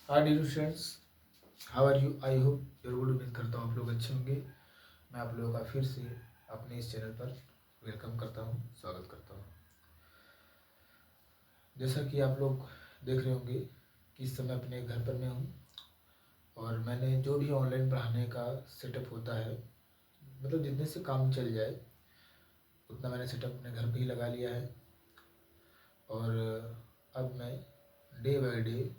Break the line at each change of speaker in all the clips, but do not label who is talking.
Hi dear students, how are you? I hope your good. उम्मीद करता हूँ आप लोग अच्छे होंगे। मैं आप लोगों का फिर से अपने इस चैनल पर वेलकम करता हूँ, स्वागत करता हूँ। जैसा कि आप लोग देख रहे होंगे कि इस समय अपने घर पर मैं हूँ और मैंने जो भी ऑनलाइन पढ़ाने का सेटअप होता है, मतलब जितने से काम चल जाए उतना मैंने सेटअप अपने घर पर ही लगा लिया है। और अब मैं डे बाय डे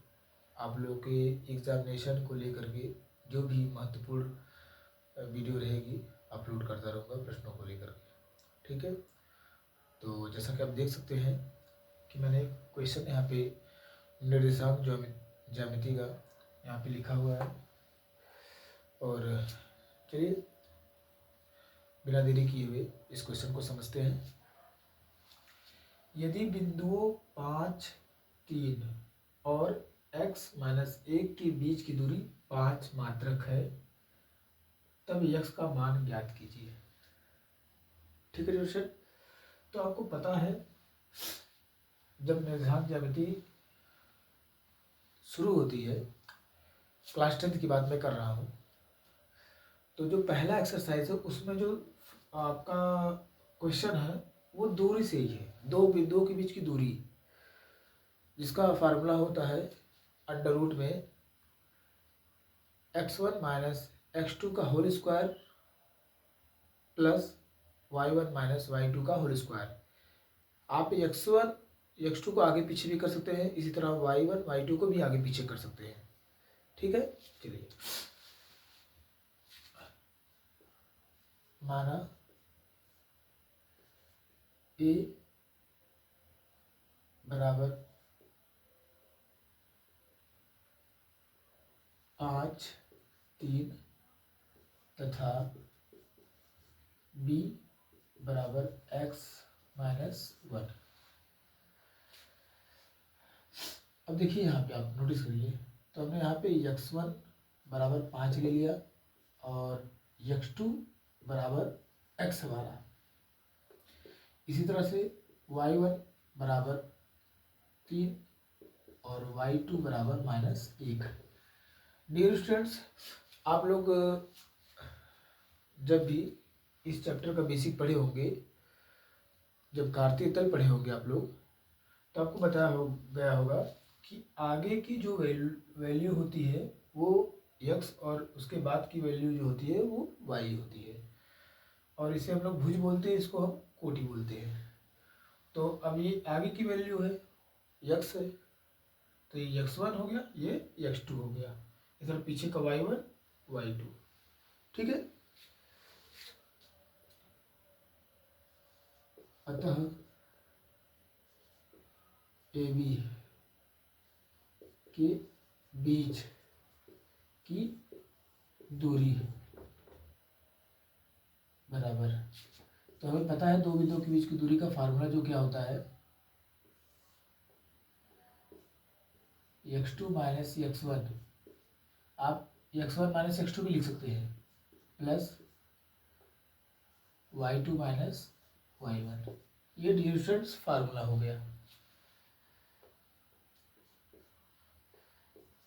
आप लोगों के एग्ज़ामिनेशन को लेकर के जो भी महत्वपूर्ण वीडियो रहेगी अपलोड करता रहूँगा प्रश्नों को लेकर के। ठीक है, तो जैसा कि आप देख सकते हैं कि मैंने क्वेश्चन यहाँ पे निर्देशांक ज्यामिति का यहाँ पे लिखा हुआ है। और चलिए बिना देरी किए हुए इस क्वेश्चन को समझते हैं। यदि बिंदुओं 5, 3 और x-1 के बीच की दूरी 5 मात्रक है, तब x का मान ज्ञात कीजिए। ठीक है क्वेश्चन। तो आपको पता है जब निर्देशांक ज्यामिति शुरू होती है, क्लास 10 की बात मैं कर रहा हूँ, तो जो पहला एक्सरसाइज है उसमें जो आपका क्वेश्चन है वो दूरी से ही है, दो बिंदुओं के बीच की दूरी, जिसका फार्मूला होता है अंडर रूट में x1 माइनस x2 का whole square plus y1 minus y2 का होल स्क्वायर। आप x1 x2 को आगे पीछे भी कर सकते हैं, इसी तरह y1 y2 को भी आगे पीछे कर सकते हैं। ठीक है, चलिए माना a बराबर 5, 3 तथा b बराबर x-1। अब देखिए यहाँ पे आप नोटिस करिए, तो हमने यहाँ पे x1 बराबर 5 ले लिया और x2 बराबर x हमारा। इसी तरह से y1 बराबर 3 और y2 बराबर -1। डियर स्टूडेंट्स, आप लोग जब भी इस चैप्टर का बेसिक पढ़े होंगे, जब कार्तीय तल पढ़े होंगे आप लोग, तो आपको बताया गया होगा कि आगे की जो वैल्यू होती है वो x और उसके बाद की वैल्यू जो होती है वो y होती है। और इसे हम लोग भुज बोलते हैं, इसको हम कोटि बोलते हैं। तो अब ये आगे की वैल्यू है x है, तो ये x1 हो गया, ये x2 हो गया, इधर पीछे का y1 y2। ठीक है, अतः AB के बीच की दूरी बराबर, तो हमें पता है दो बिंदुओं के बीच की दूरी का फार्मूला जो क्या होता है, x2 माइनस x1, आप x1 माइनस x2 भी लिख सकते हैं, प्लस y2 माइनस y1। ये डियर स्टूडेंट्स फार्मूला हो गया।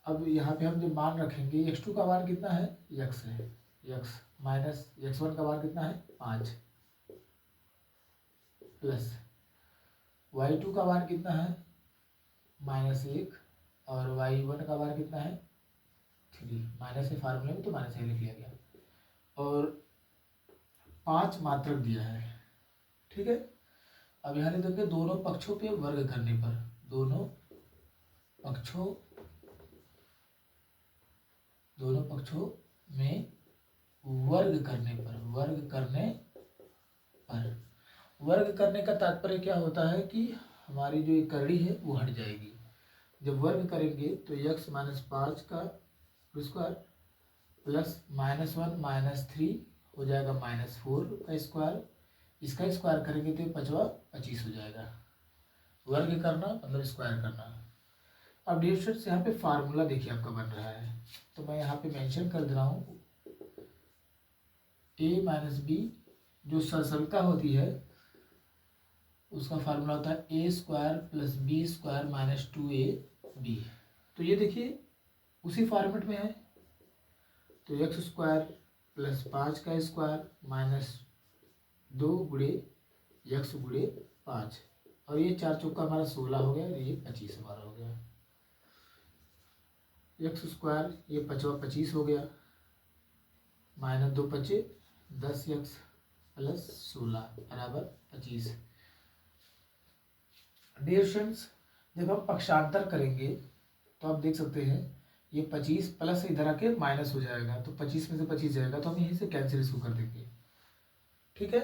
अब यहाँ पे हम जब मान रखेंगे, x2 का मान कितना है, x है, x माइनस x1 का मान कितना है 5, प्लस y2 का मान कितना है -1 और y1 का मान कितना है 3। माइनस है फार्मूले में तो माइनस है लिख लिया गया, और 5 मात्रक दिया है। ठीक है, अब यहाँ लिख देंगे दोनों पक्षों पे वर्ग करने पर, दोनों पक्षों में वर्ग करने का तात्पर्य क्या होता है कि हमारी जो एक करड़ी है वो हट जाएगी। जब वर्ग करेंगे तो x माइनस 5 का स्क्वायर प्लस -1 -3 हो जाएगा -4 का स्क्वायर, इसका स्क्वायर करेंगे तो 5 25 हो जाएगा। वर्ग करना मतलब स्क्वायर करना। अब डियर स्टूडेंट्स यहाँ पे फार्मूला देखिए आपका बन रहा है, तो मैं यहाँ पे मेंशन कर दे रहा हूँ, a माइनस बी जो सरलता होती है उसका फार्मूला होता है a square plus B square minus 2ab। तो ये देखिए उसी फॉर्मेट में है। तो एक्स स्क्वायर प्लस 5 का स्क्वायर माइनस 2 गुणे एक्स गुणे 5, और ये 4 चौका हमारा 16 हो गया, और ये 25 हमारा हो गया। एक्स स्क्वायर ये 25 हो गया, माइनस 2 पचे 10 एक्स प्लस 16 बराबर 25। डियर स्टूडेंट्स, जब हम पक्षांतर करेंगे तो आप देख सकते हैं ये 25 प्लस इधर आके माइनस हो जाएगा, तो 25 में से 25 जाएगा, तो हम यहीं से कैंसिल इसको कर देंगे। ठीक है,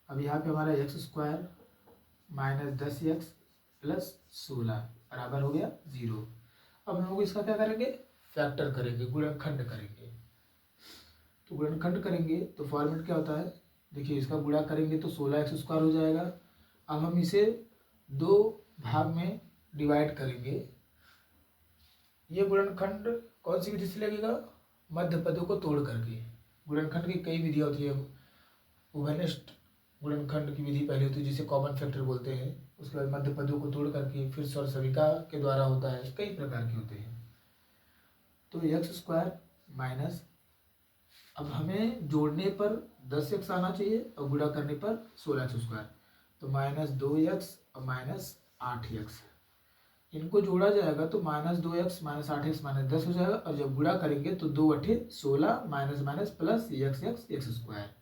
अब यहाँ पे हमारा x square minus 10 x plus 16 बराबर हो गया 0। अब हम लोग इसका क्या करेंगे, फैक्टर करेंगे, गुणनखंड करेंगे। तो गुणनखंड करेंगे तो फॉर्मेट क्या होता है, देखिए इसका गुणा करेंगे तो 16 एक्स स्क्वायर हो जाएगा। अब हम इसे 2 भाग में डिवाइड करेंगे। ये गुणनखंड कौन सी विधि से लगेगा, मध्य पदों को तोड़ करके। गुणनखंड की कई विधियाँ होती है। उभयनिष्ठ गुणनखंड की विधि पहले होती है जिसे कॉमन फैक्टर बोलते हैं, उसके बाद मध्य पदों को तोड़ करके, फिर स्वर सविका के द्वारा होता है, कई प्रकार के होते हैं। तो एक्स स्क्वायर माइनस, अब हमें जोड़ने पर 10 एक्स आना चाहिए और गुणा करने पर 16 एक्स स्क्वायर, तो माइनस 2 एक्स और माइनस 8 एक्स, इनको जोड़ा जाएगा तो minus 2 x minus 8 x minus 10 हो जाएगा, और जब गुणा करेंगे तो 2 अठे 16 minus minus plus x x x square.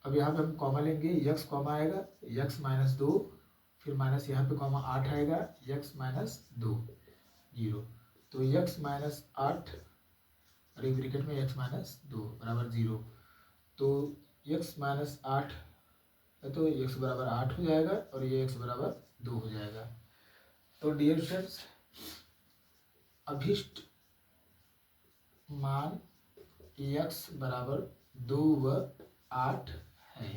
अब यहाँ पे हम कॉमा लेंगे, यक्स कॉमा आएगा, यक्स माइनस 2, फिर माइनस यहाँ पे कॉमा 8 आएगा, यक्स माइनस 2 0, तो यक्स माइनस 8 और एक ब्रैकेट में यक्स माइनस 2 बराबर 0। तो यक्स माइनस 8 है तो यक्स बराबर 8 हो जाएगा, और ये यक्स बराबर 2 हो जाएगा। तो डियर फ्रेंड्स, अभिष्ट मान यक्स बराबर 2 व 8 है।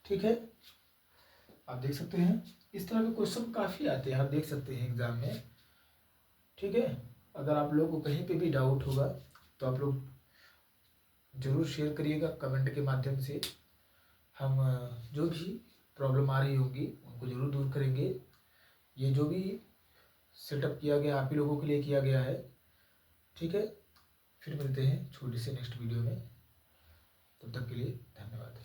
ठीक है, आप देख सकते हैं इस तरह के क्वेश्चन काफ़ी आते हैं, आप देख सकते हैं एग्जाम में। ठीक है, अगर आप लोगों को कहीं पे भी डाउट होगा तो आप लोग जरूर शेयर करिएगा कमेंट के माध्यम से। हम जो भी प्रॉब्लम आ रही होगी उनको जरूर दूर करेंगे। ये जो भी सेटअप किया गया आप ही लोगों के लिए किया गया है। ठीक है, फिर मिलते हैं छोटी सी नेक्स्ट वीडियो में, तब तक के लिए धन्यवाद।